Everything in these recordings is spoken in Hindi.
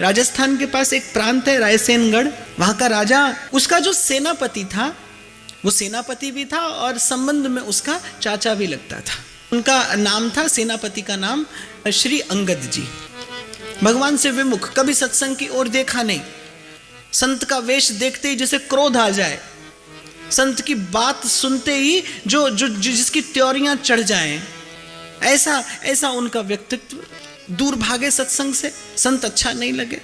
राजस्थान के पास एक प्रांत है रायसेनगढ़, वहां का राजा, उसका जो सेनापति था वो सेनापति भी था और संबंध में उसका चाचा भी लगता था। उनका नाम था, सेनापति का नाम श्री अंगद जी। भगवान से विमुख, कभी सत्संग की ओर देखा नहीं, संत का वेश देखते ही जैसे क्रोध आ जाए, संत की बात सुनते ही जो जिसकी त्योरियां चढ़ जाएं, ऐसा उनका व्यक्तित्व। दूर भागे सत्संग से, संत अच्छा नहीं लगे।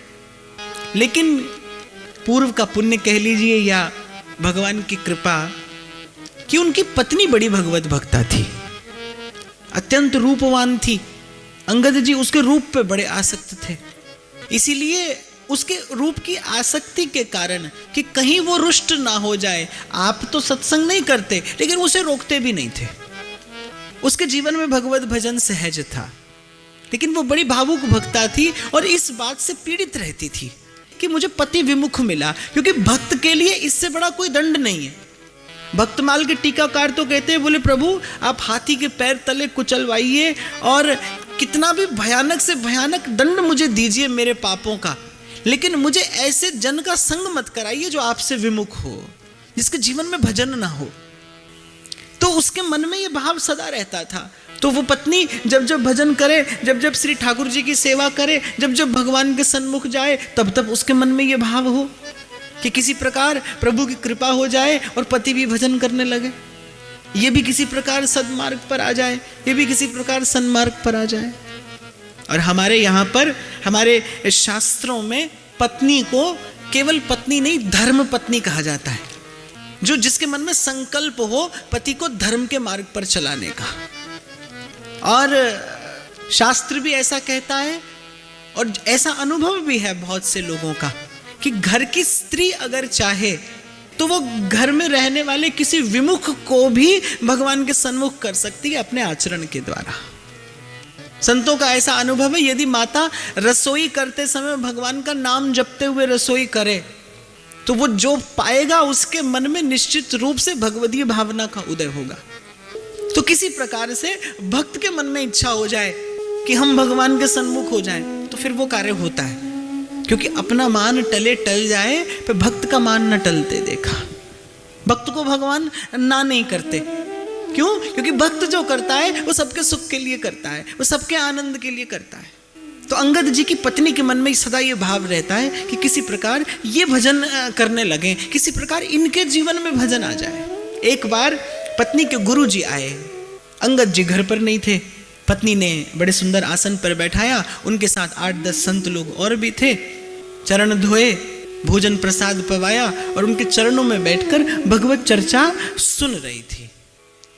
लेकिन पूर्व का पुण्य कह लीजिए या भगवान की कृपा कि उनकी पत्नी बड़ी भगवत भक्ता थी, अत्यंत रूपवान थी। अंगद जी उसके रूप पे बड़े आसक्त थे, इसीलिए उसके रूप की आसक्ति के कारण कि कहीं वो रुष्ट ना हो जाए, आप तो सत्संग नहीं करते, लेकिन उसे रोकते भी नहीं थे। उसके जीवन में भगवत भजन सहज था, लेकिन वो बड़ी भावुक भक्ता थी और इस बात से पीड़ित रहती थी कि मुझे पति विमुख मिला, क्योंकि भक्त के लिए इससे बड़ा कोई दंड नहीं है। भक्तमाल के टीकाकार तो कहते हैं, बोले प्रभु आप हाथी के पैर तले कुचलवाइए और कितना भी भयानक से भयानक दंड मुझे दीजिए मेरे पापों का, लेकिन मुझे ऐसे जन का संग मत कराइए जो आपसे विमुख हो, जिसके जीवन में भजन ना हो। तो उसके मन में ये भाव सदा रहता था। तो वो पत्नी जब जब भजन करे, जब जब श्री ठाकुर जी की सेवा करे, जब जब भगवान के सन्मुख जाए, तब तब उसके मन में ये भाव हो कि किसी प्रकार प्रभु की कृपा हो जाए और पति भी भजन करने लगे, ये भी किसी प्रकार सद्मार्ग पर आ जाए, ये भी किसी प्रकार सन्मार्ग पर आ जाए। और हमारे यहाँ पर, हमारे शास्त्रों में पत्नी को केवल पत्नी नहीं, धर्म पत्नी कहा जाता है, जो जिसके मन में संकल्प हो पति को धर्म के मार्ग पर चलाने का। और शास्त्र भी ऐसा कहता है और ऐसा अनुभव भी है बहुत से लोगों का कि घर की स्त्री अगर चाहे तो वो घर में रहने वाले किसी विमुख को भी भगवान के सन्मुख कर सकती है अपने आचरण के द्वारा। संतों का ऐसा अनुभव है, यदि माता रसोई करते समय भगवान का नाम जपते हुए रसोई करे तो वो जो पाएगा उसके मन में निश्चित रूप से भगवदीय भावना का उदय होगा। तो किसी प्रकार से भक्त के मन में इच्छा हो जाए कि हम भगवान के सन्मुख हो जाएं, तो फिर वो कार्य होता है, क्योंकि अपना मान टले टल जाए पर भक्त का मान न टलते देखा। भक्त को भगवान ना नहीं करते, क्यों? क्योंकि भक्त जो करता है वो सबके सुख के लिए करता है, वो सबके आनंद के लिए करता है। तो अंगद जी की पत्नी के मन में सदा ये भाव रहता है कि किसी प्रकार ये भजन करने लगे, किसी प्रकार इनके जीवन में भजन आ जाए। एक बार पत्नी के गुरु जी आए, अंगद जी घर पर नहीं थे, पत्नी ने बड़े सुंदर आसन पर बैठाया, उनके साथ 8-10 संत लोग और भी थे, चरण धोए, भोजन प्रसाद पवाया और उनके चरणों में बैठकर भगवत चर्चा सुन रही थी।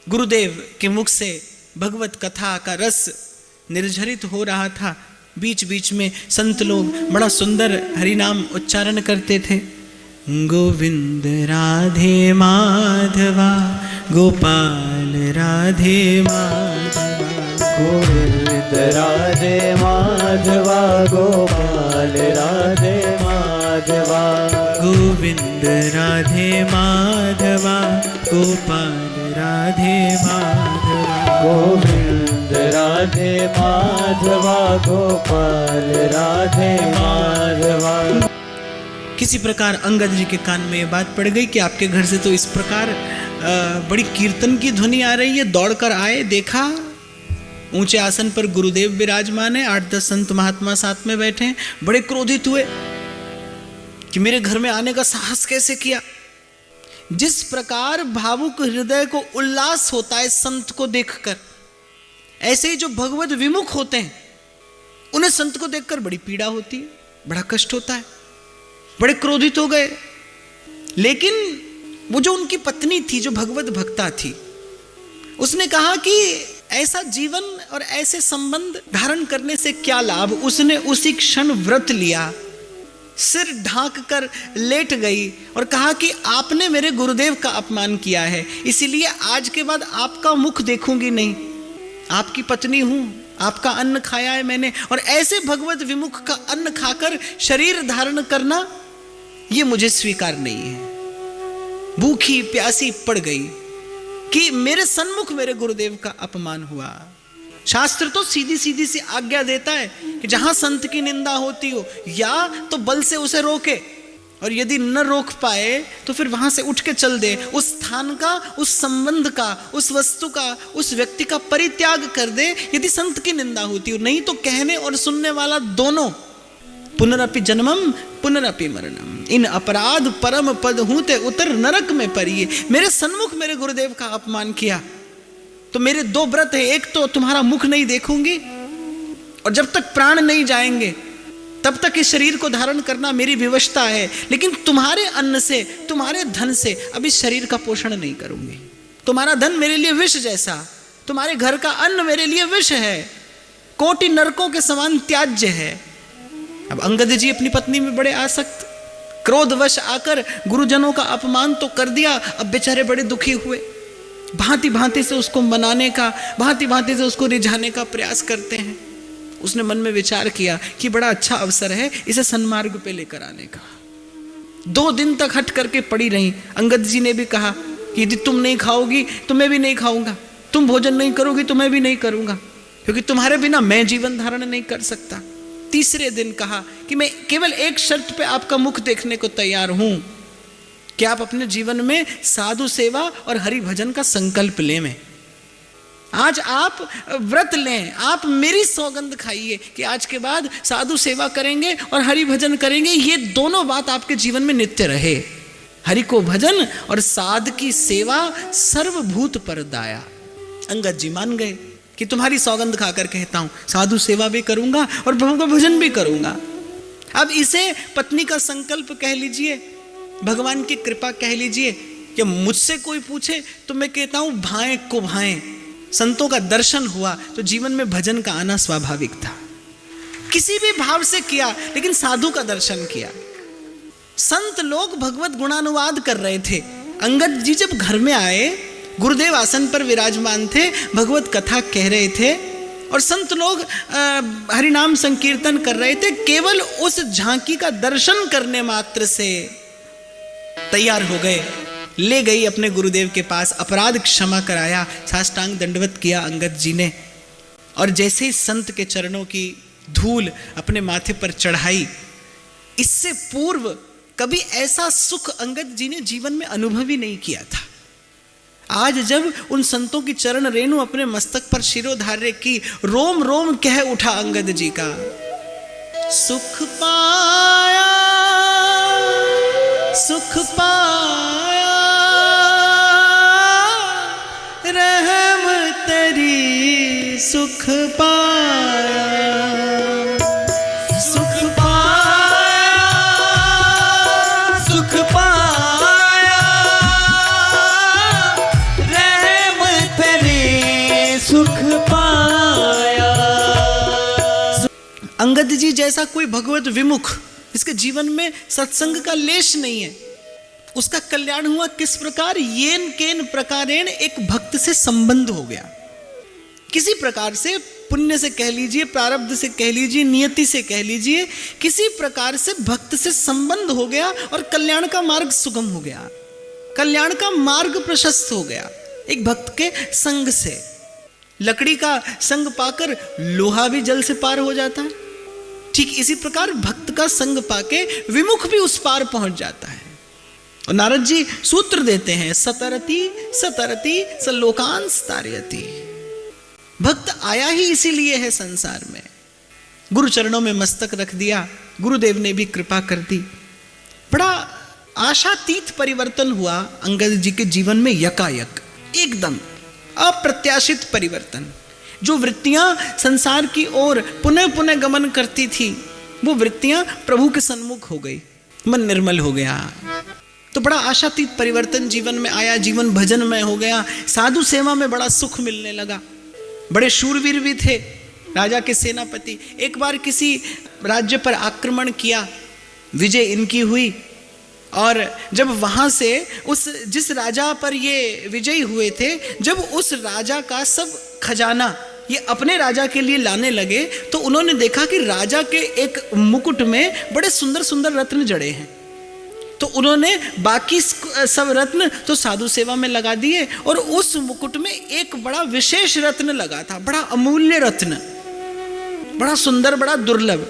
गुरुदेव के मुख से भगवत कथा का रस निर्झरित हो रहा था। बीच बीच में संत लोग बड़ा सुंदर हरिनाम उच्चारण करते थे, गोविंद राधे माधवा गोपाल राधे माधवा, गोविंद राधे माधवा गोपाल राधे माधवा, गोविंद राधे माधवा गोपाल राधे माधवा, गोविंद राधे माधवा गोपाल राधे माधवा। किसी प्रकार अंगद जी के कान में ये बात पड़ गई कि आपके घर से तो इस प्रकार बड़ी कीर्तन की ध्वनि आ रही है। दौड़कर आए, देखा ऊंचे आसन पर गुरुदेव विराजमान है, 8-10 संत महात्मा साथ में बैठे हैं। बड़े क्रोधित हुए कि मेरे घर में आने का साहस कैसे किया। जिस प्रकार भावुक हृदय को उल्लास होता है संत को देखकर, ऐसे ही जो भगवत विमुख होते हैं उन्हें संत को देखकर बड़ी पीड़ा होती है, बड़ा कष्ट होता है। बड़े क्रोधित हो गए। लेकिन वो जो उनकी पत्नी थी, जो भगवत भक्ता थी, उसने कहा कि ऐसा जीवन और ऐसे संबंध धारण करने से क्या लाभ। उसने उसी क्षण व्रत लिया, सिर ढांक कर लेट गई और कहा कि आपने मेरे गुरुदेव का अपमान किया है, इसीलिए आज के बाद आपका मुख देखूंगी नहीं। आपकी पत्नी हूं, आपका अन्न खाया है मैंने, और ऐसे भगवत विमुख का अन्न खाकर शरीर धारण करना ये मुझे स्वीकार नहीं है। भूखी प्यासी पड़ गई कि मेरे सन्मुख मेरे गुरुदेव का अपमान हुआ। शास्त्र तो सीधी सीधी सी आज्ञा देता है कि जहां संत की निंदा होती हो या तो बल से उसे रोके, और यदि न रोक पाए तो फिर वहां से उठ के चल दे, उस स्थान का, उस संबंध का, उस वस्तु का, उस व्यक्ति का परित्याग कर दे यदि संत की निंदा होती हो। नहीं तो कहने और सुनने वाला दोनों पुनरपि जन्मम पुनरपि मरणम, इन अपराध परम पद हूते उतर नरक में परिये। मेरे सन्मुख मेरे गुरुदेव का अपमान किया तो मेरे दो व्रत है, एक तो तुम्हारा मुख नहीं देखूंगी, और जब तक प्राण नहीं जाएंगे तब तक इस शरीर को धारण करना मेरी विवशता है, लेकिन तुम्हारे अन्न से, तुम्हारे धन से अब इस शरीर का पोषण नहीं करूंगी। तुम्हारा धन मेरे लिए विष जैसा, तुम्हारे घर का अन्न मेरे लिए विष है, कोटि नरकों के समान त्याज्य है। अब अंगद जी अपनी पत्नी में बड़े आसक्त, क्रोधवश आकर गुरुजनों का अपमान तो कर दिया, अब बेचारे बड़े दुखी हुए, भांति भांति से उसको मनाने का, भांति भांति से उसको रिझाने का प्रयास करते हैं। उसने मन में विचार किया कि बड़ा अच्छा अवसर है इसे सन्मार्ग पे लेकर आने का। 2 दिन तक हट करके पड़ी रही। अंगद जी ने भी कहा कि यदि तुम नहीं खाओगी तो मैं भी नहीं खाऊंगा, तुम भोजन नहीं करोगी तो मैं भी नहीं करूंगा, क्योंकि तुम्हारे बिना मैं जीवन धारण नहीं कर सकता। तीसरे दिन कहा कि मैं केवल एक शर्त पे आपका मुख देखने को तैयार हूं कि आप अपने जीवन में साधु सेवा और हरि भजन का संकल्प लें। में आज आप व्रत लें, आप मेरी सौगंध खाइए कि आज के बाद साधु सेवा करेंगे और हरि भजन करेंगे, ये दोनों बात आपके जीवन में नित्य रहे। हरि को भजन और साध की सेवा सर्वभूत पर दाया। अंगद जी मान गए कि तुम्हारी सौगंध खाकर कहता हूं, साधु सेवा भी करूंगा और प्रभु का भजन भी करूंगा। अब इसे पत्नी का संकल्प कह लीजिए, भगवान की कृपा कह लीजिए, कि मुझसे कोई पूछे तो मैं कहता हूं भाएं को भाएं। संतों का दर्शन हुआ तो जीवन में भजन का आना स्वाभाविक था, किसी भी भाव से किया, लेकिन साधु का दर्शन किया। संत लोग भगवत गुणानुवाद कर रहे थे। अंगद जी जब घर में आए, गुरुदेव आसन पर विराजमान थे, भगवत कथा कह रहे थे और संत लोग हरिनाम संकीर्तन कर रहे थे। केवल उस झांकी का दर्शन करने मात्र से तैयार हो गए, ले गई अपने गुरुदेव के पास, अपराध क्षमा कराया, साष्टांग दंडवत किया अंगद जी ने। और जैसे ही संत के चरणों की धूल अपने माथे पर चढ़ाई, इससे पूर्व कभी ऐसा सुख अंगद जी ने जीवन में अनुभव ही नहीं किया था। आज जब उन संतों की चरण रेणु अपने मस्तक पर शिरोधार्य की, रोम रोम कह उठा अंगद जी का, सुख पाया सुख पाया रहम तेरी सुख पाया, सुख पाया सुख पाया रहम तेरी सुख पाया। अंगद जी जैसा कोई भगवत विमुख, इसके जीवन में सत्संग का लेश नहीं है, उसका कल्याण हुआ किस प्रकार? येन केन प्रकारेण एक भक्त से संबंध हो गया। किसी प्रकार से, पुण्य से कह लीजिए, प्रारब्ध से कह लीजिए, नियति से कह लीजिए, किसी प्रकार से भक्त से संबंध हो गया और कल्याण का मार्ग सुगम हो गया, कल्याण का मार्ग प्रशस्त हो गया एक भक्त के संग से। लकड़ी का संग पाकर लोहा भी जल से पार हो जाता है, ठीक इसी प्रकार भक्त का संग पाके विमुख भी उस पार पहुंच जाता है। और नारद जी सूत्र देते हैं, सतरति सतरति स लोकांस तारयति। भक्त आया ही इसीलिए है संसार में। गुरु चरणों में मस्तक रख दिया, गुरुदेव ने भी कृपा कर दी। बड़ा आशातीत परिवर्तन हुआ अंगद जी के जीवन में, यकायक एकदम अप्रत्याशित परिवर्तन। जो वृत्तियां संसार की ओर पुनः पुनः गमन करती थी, वो वृत्तियां प्रभु के सन्मुख हो गई, मन निर्मल हो गया। तो बड़ा आशातीत परिवर्तन जीवन में आया, जीवन भजनमय हो गया, साधु सेवा में बड़ा सुख मिलने लगा। बड़े शूरवीर भी थे, राजा के सेनापति। एक बार किसी राज्य पर आक्रमण किया, विजय इनकी हुई, और जब वहां से उस जिस राजा पर ये विजयी हुए थे, जब उस राजा का सब खजाना ये अपने राजा के लिए लाने लगे, तो उन्होंने देखा कि राजा के एक मुकुट में बड़े सुंदर सुंदर रत्न जड़े हैं। तो उन्होंने बाकी सब रत्न तो साधु सेवा में लगा दिए और उस मुकुट में एक बड़ा विशेष रत्न लगा था, बड़ा अमूल्य रत्न, बड़ा सुंदर, बड़ा दुर्लभ।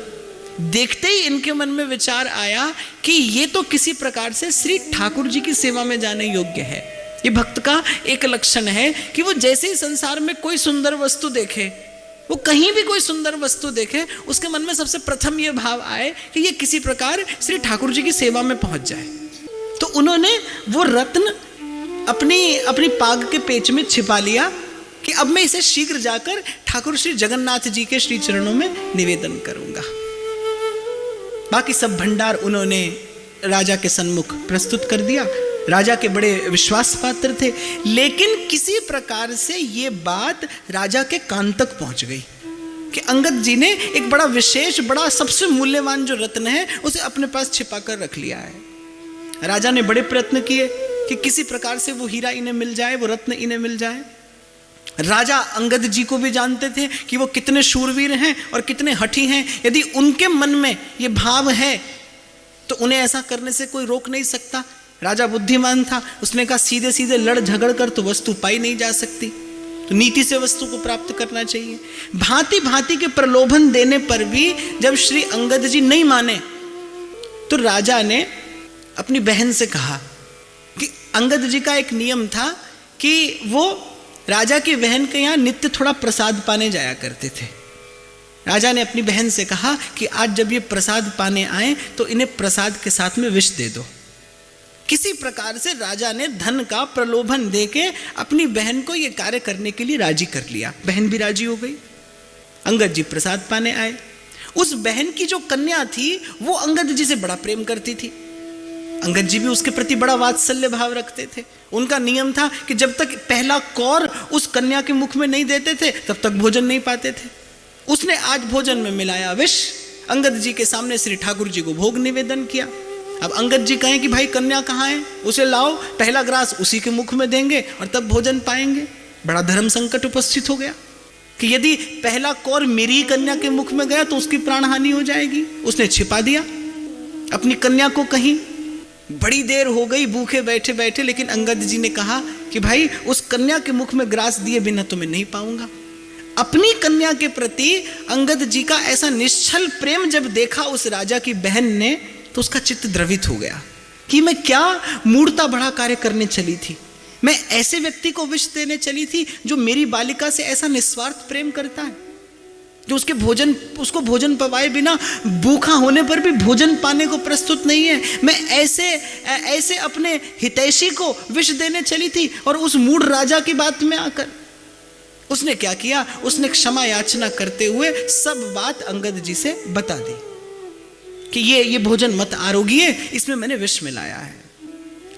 देखते ही इनके मन में विचार आया कि ये तो किसी प्रकार से श्री ठाकुर जी की सेवा में जाने योग्य है। ये भक्त का एक लक्षण है कि वो जैसे ही संसार में कोई सुंदर वस्तु देखे, वो कहीं भी कोई सुंदर वस्तु देखे, उसके मन में सबसे प्रथम ये भाव आए कि ये किसी प्रकार श्री ठाकुर जी की सेवा में पहुंच जाए। तो उन्होंने वो रत्न अपनी पाग के पेच में छिपा लिया कि अब मैं इसे शीघ्र जाकर ठाकुर श्री जगन्नाथ जी के श्री चरणों में निवेदन करूंगा। बाकी सब भंडार उन्होंने राजा के सन्मुख प्रस्तुत कर दिया। राजा के बड़े विश्वास पात्र थे, लेकिन किसी प्रकार से ये बात राजा के कान तक पहुंच गई कि अंगद जी ने एक बड़ा विशेष, बड़ा सबसे मूल्यवान जो रत्न है उसे अपने पास छिपा कर रख लिया है। राजा ने बड़े प्रयत्न किए कि किसी प्रकार से वो हीरा इन्हें मिल जाए, वो रत्न इन्हें मिल जाए। राजा अंगद जी को भी जानते थे कि वो कितने शूरवीर हैं और कितने हठी हैं। यदि उनके मन में ये भाव है तो उन्हें ऐसा करने से कोई रोक नहीं सकता। राजा बुद्धिमान था, उसने कहा सीधे सीधे लड़ झगड़ कर तो वस्तु पाई नहीं जा सकती, तो नीति से वस्तु को प्राप्त करना चाहिए। भांति भांति के प्रलोभन देने पर भी जब श्री अंगद जी नहीं माने तो राजा ने अपनी बहन से कहा कि अंगद जी का एक नियम था कि वो राजा की बहन के यहाँ नित्य थोड़ा प्रसाद पाने जाया करते थे। राजा ने अपनी बहन से कहा कि आज जब ये प्रसाद पाने आए तो इन्हें प्रसाद के साथ में विष दे दो। किसी प्रकार से राजा ने धन का प्रलोभन देके अपनी बहन को यह कार्य करने के लिए राजी कर लिया। बहन भी राजी हो गई। अंगद जी प्रसाद पाने आए। उस बहन की जो कन्या थी वो अंगद जी से बड़ा प्रेम करती थी। अंगद जी भी उसके प्रति बड़ा वात्सल्य भाव रखते थे। उनका नियम था कि जब तक पहला कौर उस कन्या के मुख में नहीं देते थे तब तक भोजन नहीं पाते थे। उसने आज भोजन में मिलाया विष, अंगद जी के सामने श्री ठाकुर जी को भोग निवेदन किया। अब अंगद जी कहें कि भाई कन्या कहाँ है, उसे लाओ, पहला ग्रास उसी के मुख में देंगे और तब भोजन पाएंगे। बड़ा धर्म संकट उपस्थित हो गया कि यदि पहला कौर मेरी कन्या के मुख में गया तो उसकी प्राण हानि हो जाएगी। उसने छिपा दिया अपनी कन्या को कहीं। बड़ी देर हो गई भूखे बैठे बैठे, लेकिन अंगद जी ने कहा कि भाई उस कन्या के मुख में ग्रास दिए बिना तो मैं नहीं पाऊंगा। अपनी कन्या के प्रति अंगद जी का ऐसा निश्चल प्रेम जब देखा उस राजा की बहन ने तो उसका चित्त द्रवित हो गया कि मैं क्या मूर्ता बड़ा कार्य करने चली थी। मैं ऐसे व्यक्ति को विष देने चली थी जो मेरी बालिका से ऐसा निस्वार्थ प्रेम करता है, जो उसको भोजन पवाए बिना भूखा होने पर भी भोजन पाने को प्रस्तुत नहीं है। मैं ऐसे अपने हितैषी को विष देने चली थी और उस मूढ़ राजा की बात में आकर उसने क्या किया, उसने क्षमा याचना करते हुए सब बात अंगद जी से बता दी कि ये भोजन मत आरोगिए, इसमें मैंने विष मिलाया है।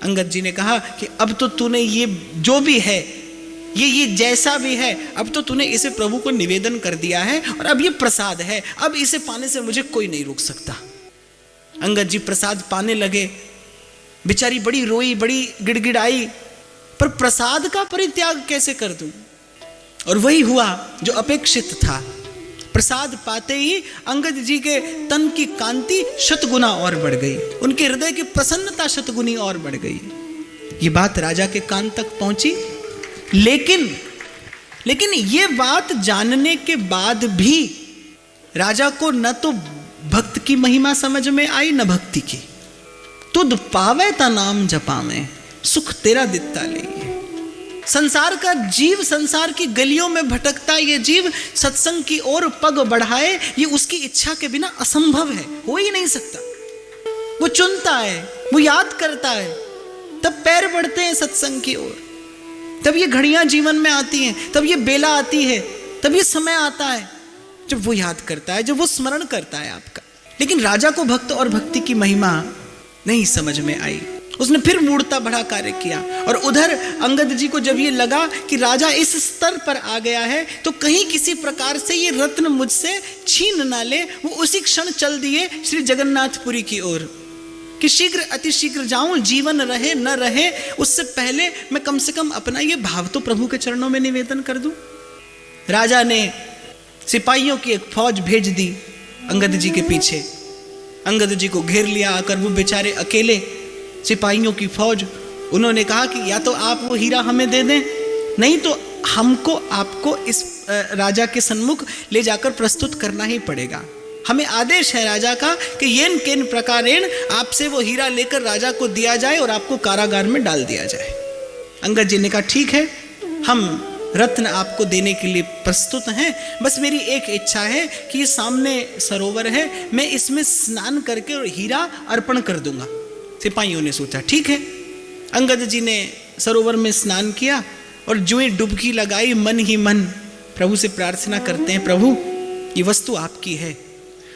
अंगद जी ने कहा कि अब तो तूने ये जो भी है, ये जैसा भी है, अब तो तूने इसे प्रभु को निवेदन कर दिया है और अब ये प्रसाद है, अब इसे पाने से मुझे कोई नहीं रोक सकता। अंगद जी प्रसाद पाने लगे। बेचारी बड़ी रोई, बड़ी गिड़गिड़ाई, पर प्रसाद का परित्याग कैसे कर दूं। और वही हुआ जो अपेक्षित था। प्रसाद पाते ही अंगद जी के तन की कांति शतगुना और बढ़ गई, उनके हृदय की प्रसन्नता शतगुनी और बढ़ गई। ये बात राजा के कान तक पहुंची, लेकिन ये बात जानने के बाद भी राजा को न तो भक्त की महिमा समझ में आई न भक्ति की। तुद पावे ता नाम जपावे, सुख तेरा दित्ता ले। संसार का जीव संसार की गलियों में भटकता ये जीव सत्संग की ओर पग बढ़ाए, ये उसकी इच्छा के बिना असंभव है, हो ही नहीं सकता। वो चुनता है, वो याद करता है, तब पैर बढ़ते हैं सत्संग की ओर, तब ये घड़ियां जीवन में आती हैं, तब ये बेला आती है, तब ये समय आता है जब वो याद करता है, जब वो स्मरण करता है आपका। लेकिन राजा को भक्त और भक्ति की महिमा नहीं समझ में आई। उसने फिर मूर्ता बड़ा कार्य किया। और उधर अंगद जी को जब ये लगा कि राजा इस स्तर पर आ गया है तो कहीं किसी प्रकार से ये रत्न मुझसे छीन ना ले, वो उसी क्षण चल दिए श्री जगन्नाथपुरी की ओर कि शीघ्र अति शीघ्र जाऊं, जीवन रहे न रहे उससे पहले मैं कम से कम अपना ये भाव तो प्रभु के चरणों में निवेदन कर दूं। राजा ने सिपाहियों की एक फौज भेज दी अंगद जी के पीछे। अंगद जी को घेर लिया आकर वो बेचारे अकेले सिपाहियों की फौज। उन्होंने कहा कि या तो आप वो हीरा हमें दे दें, नहीं तो हमको आपको इस राजा के सन्मुख ले जाकर प्रस्तुत करना ही पड़ेगा। हमें आदेश है राजा का कि येन केन प्रकारेण आपसे वो हीरा लेकर राजा को दिया जाए और आपको कारागार में डाल दिया जाए। अंगद जी ने कहा ठीक है, हम रत्न आपको देने के लिए प्रस्तुत हैं, बस मेरी एक इच्छा है कि ये सामने सरोवर है, मैं इसमें स्नान करके और हीरा अर्पण कर दूंगा। सिपाहियों ने सोचा ठीक है। अंगद जी ने सरोवर में स्नान किया और जो ही डुबकी लगाई, मन ही मन प्रभु से प्रार्थना करते हैं, प्रभु ये वस्तु आपकी है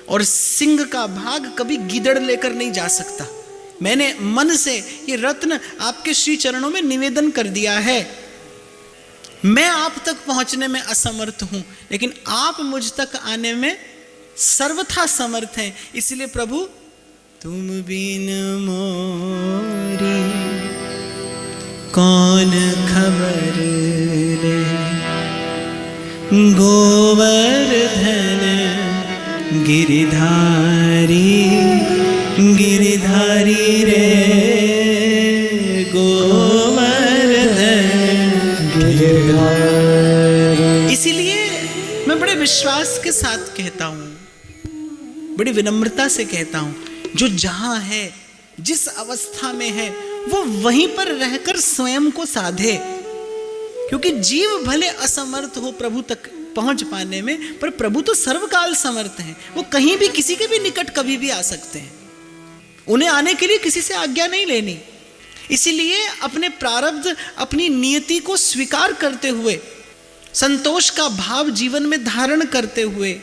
और सिंह का भाग कभी गिदड़ लेकर नहीं जा सकता। मैंने मन से ये रत्न आपके श्री चरणों में निवेदन कर दिया है। मैं आप तक पहुंचने में असमर्थ हूं, लेकिन आप मुझ तक आने में सर्वथा समर्थ हैं। इसलिए प्रभु तुम बिन मोरी कौन खबर ले, गोवर्धन गिरिधारी गिरिधारी रे, गोवर्धन गिरिधारी। इसीलिए मैं बड़े विश्वास के साथ कहता हूं, बड़ी विनम्रता से कहता हूं, जो जहां है, जिस अवस्था में है, वो वहीं पर रहकर स्वयं को साधे। क्योंकि जीव भले असमर्थ हो प्रभु तक पहुंच पाने में, पर प्रभु तो सर्वकाल समर्थ हैं। वो कहीं भी किसी के भी निकट कभी भी आ सकते हैं। उन्हें आने के लिए किसी से आज्ञा नहीं लेनी। इसीलिए अपने प्रारब्ध, अपनी नियति को स्वीकार करते हुए, संतोष का भाव जीवन में धारण करते हुए,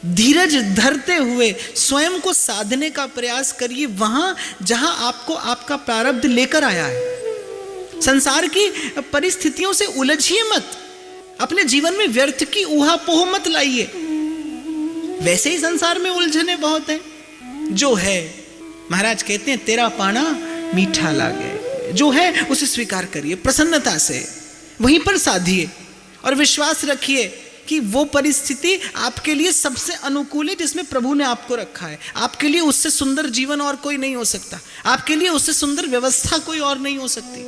धीरज धरते हुए स्वयं को साधने का प्रयास करिए वहां जहां आपको आपका प्रारब्ध लेकर आया है। संसार की परिस्थितियों से उलझिए मत, अपने जीवन में व्यर्थ की ऊहापोह मत लाइए। वैसे ही संसार में उलझने बहुत हैं। जो है, महाराज कहते हैं तेरा पाना मीठा लागे, जो है उसे स्वीकार करिए प्रसन्नता से, वहीं पर साधिए और विश्वास रखिए कि वो परिस्थिति आपके लिए सबसे अनुकूल है जिसमें प्रभु ने आपको रखा है। आपके लिए उससे सुंदर जीवन और कोई नहीं हो सकता, आपके लिए उससे सुंदर व्यवस्था कोई और नहीं हो सकती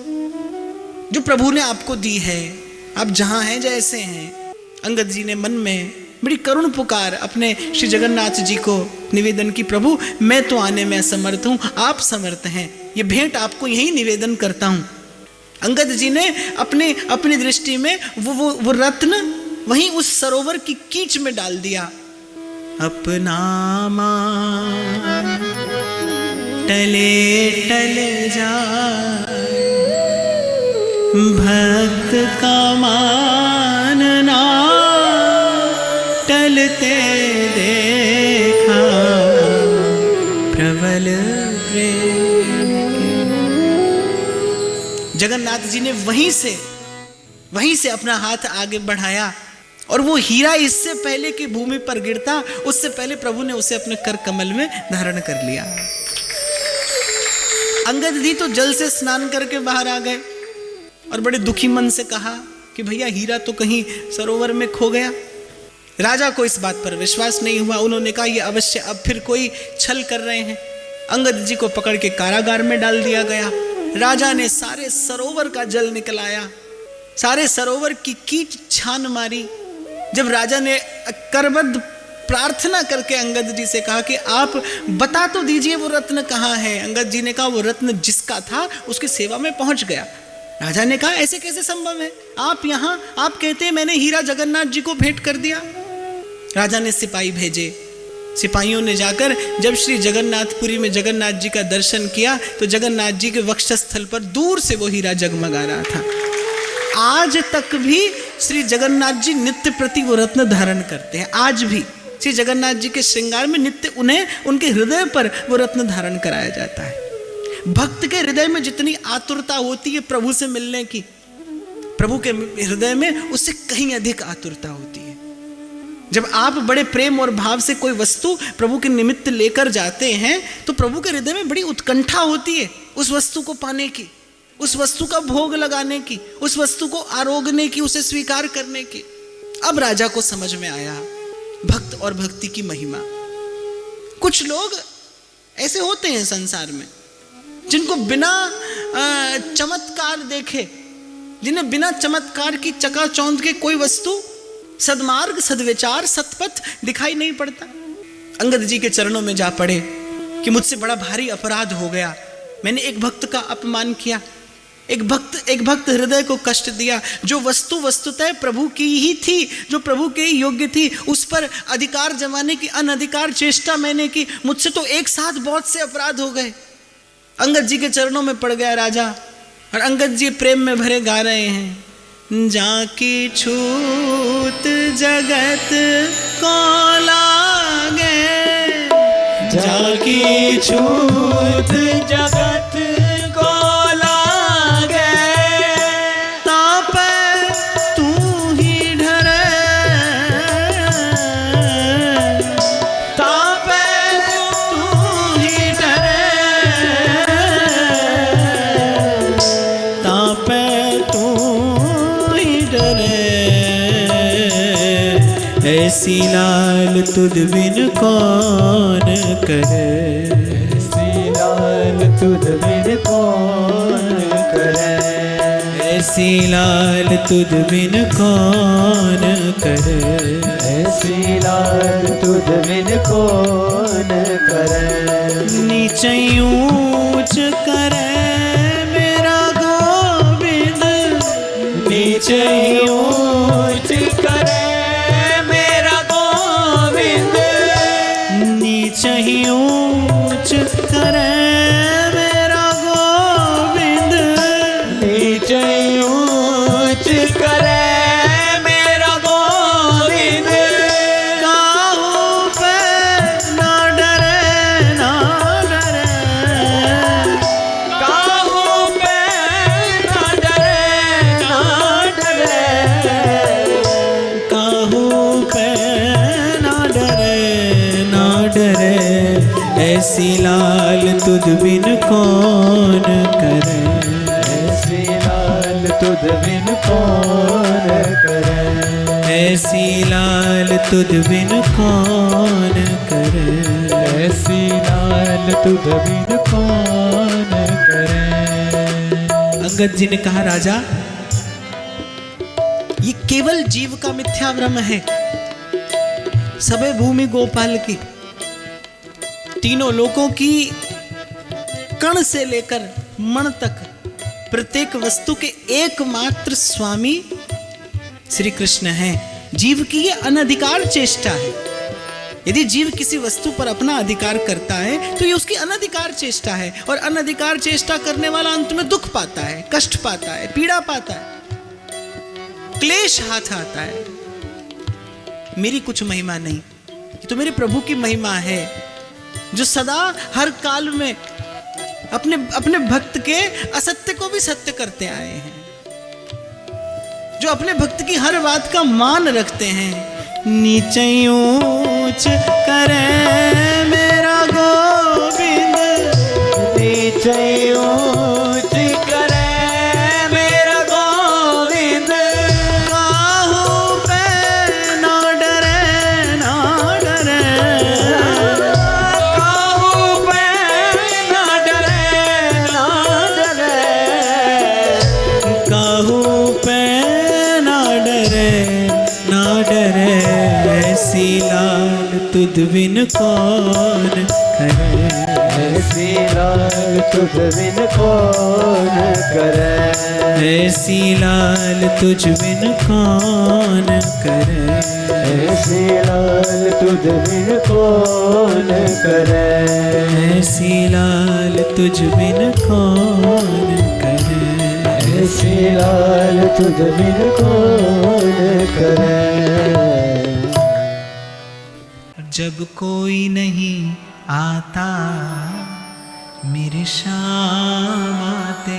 जो प्रभु ने आपको दी है। आप जहां हैं, जैसे हैं। अंगद जी ने मन में बड़ी करुण पुकार अपने श्री जगन्नाथ जी को निवेदन की, प्रभु मैं तो आने में असमर्थ हूं, आप समर्थ हैं, ये भेंट आपको यही निवेदन करता हूं। अंगद जी ने अपनी दृष्टि में वो रत्न वहीं उस सरोवर की कीच में डाल दिया। अपना मान टले टले जा, भक्त का मानना टलते देखा, प्रबल प्रेम। जगन्नाथ जी ने वहीं से अपना हाथ आगे बढ़ाया और वो हीरा इससे पहले कि भूमि पर गिरता, उससे पहले प्रभु ने उसे अपने कर कमल में धारण कर लिया। अंगद जी तो जल से स्नान करके बाहर आ गए और बड़े दुखी मन से कहा कि भैया हीरा तो कहीं सरोवर में खो गया। राजा को इस बात पर विश्वास नहीं हुआ। उन्होंने कहा ये अवश्य अब फिर कोई छल कर रहे हैं। अंगद जी को पकड़ के कारागार में डाल दिया गया। राजा ने सारे सरोवर का जल निकलाया, सारे सरोवर की कीच छान मारी। जब राजा ने करबद्ध प्रार्थना करके अंगद जी से कहा कि आप बता तो दीजिए वो रत्न कहाँ है, अंगद जी ने कहा वो रत्न जिसका था उसकी सेवा में पहुंच गया। राजा ने कहा ऐसे कैसे संभव है, आप यहाँ, आप कहते हैं मैंने हीरा जगन्नाथ जी को भेंट कर दिया। राजा ने सिपाही भेजे। सिपाहियों ने जाकर जब श्री जगन्नाथपुरी में जगन्नाथ जी का दर्शन किया तो जगन्नाथ जी के वक्षस्थल पर दूर से वो हीरा जगमगा रहा था। आज तक भी श्री जगन्नाथ जी नित्य प्रति वो रत्न धारण करते हैं। आज भी श्री जगन्नाथ जी के श्रृंगार में नित्य उन्हें उनके हृदय पर वो रत्न धारण कराया जाता है। भक्त के हृदय में जितनी आतुरता होती है प्रभु से मिलने की, प्रभु के हृदय में उससे कहीं अधिक आतुरता होती है। जब आप बड़े प्रेम और भाव से कोई वस्तु प्रभु के निमित्त लेकर जाते हैं तो प्रभु के हृदय में बड़ी उत्कंठा होती है उस वस्तु को पाने की, उस वस्तु का भोग लगाने की, उस वस्तु को आरोगने की, उसे स्वीकार करने की। अब राजा को समझ में आया भक्त और भक्ति की महिमा। कुछ लोग ऐसे होते हैं संसार में जिनको बिना चमत्कार देखे, जिन्हें बिना चमत्कार की चकाचौंध के कोई वस्तु, सदमार्ग, सदविचार, सतपथ दिखाई नहीं पड़ता। अंगद जी के चरणों में जा पड़े कि मुझसे बड़ा भारी अपराध हो गया, मैंने एक भक्त का अपमान किया, एक भक्त हृदय को कष्ट दिया। जो वस्तु वस्तुतः प्रभु की ही थी, जो प्रभु के ही योग्य थी, उस पर अधिकार जमाने की अनधिकार चेष्टा मैंने की। मुझसे तो एक साथ बहुत से अपराध हो गए। अंगद जी के चरणों में पड़ गया राजा, और अंगद जी प्रेम में भरे गा रहे हैं, जाकी छूत जगत को लागे, जाकी छूत जगत को लागे, तापे तू ही ढरे, तापे तू ही ढरे, तापे तू ही डरे। ऐसी लाल तुझ बिन कौन करे, ऐसी लाल तुझ बिन कौन करे, ऐसी लाल तुझ बिन कौन करे, ऐसी लाल तुझ बिन कौन करे। नीचे ऊंच करे मेरा गोविंद, नीचे ऊंच करे मेरा गोविंद, नीचे ऊंच करे मेरा गोविंद, नीचे ऊंच करे मेरा गोविंद। काहू पे ना डरे, ना डरे, काहू पे ना डरे, ना डरे, काहू पे ना डरे, ना डरे। ऐसी लाल तुझ बिन कौन करे, ऐसी लाल तुझ बिन कौन करे, ऐसी लाल तुझ बिन कौन करे, ऐसी लाल तुझ बिन कौन करे। अंगद जी ने कहा, राजा ये केवल जीव का मिथ्या भ्रम है, सबे भूमि गोपाल की, तीनों लोकों की कण से लेकर मण तक प्रत्येक वस्तु के एकमात्र स्वामी श्री कृष्ण हैं। जीव की ये अनधिकार चेष्टा है। यदि जीव किसी वस्तु पर अपना अधिकार करता है तो ये उसकी अनधिकार चेष्टा है, और अनधिकार चेष्टा करने वाला अंत में दुख पाता है, कष्ट पाता है, पीड़ा पाता है, क्लेश हाथ आता है। मेरी कुछ महिमा नहीं, ये तो मेरे प्रभु की महिमा है, जो सदा हर काल में अपने भक्त के असत्य को भी सत्य करते आए हैं, जो अपने भक्त की हर बात का मान रखते हैं। नीचे ऊंच करे मेरा गोविंद, नीचे ऊंच करे मेरा गोविंद, काहू पे ना डरे, ना डरे, काहू पे ना डरे, ना डरे, काहू पे ना डरे, ना डरे। ऐसी लाल तुझ बिन कौन करे, ऐसी लाल तुझ बिन कौन करे, ऐसी लाल तुझ बिन कौन करे, ऐसी लाल तुझ बिन कौन करे, ऐसी लाल तुझ बिन कौन करे, ऐसी लाल तुझ बिन कौन करे। जब कोई नहीं आता मेरे श्याम आते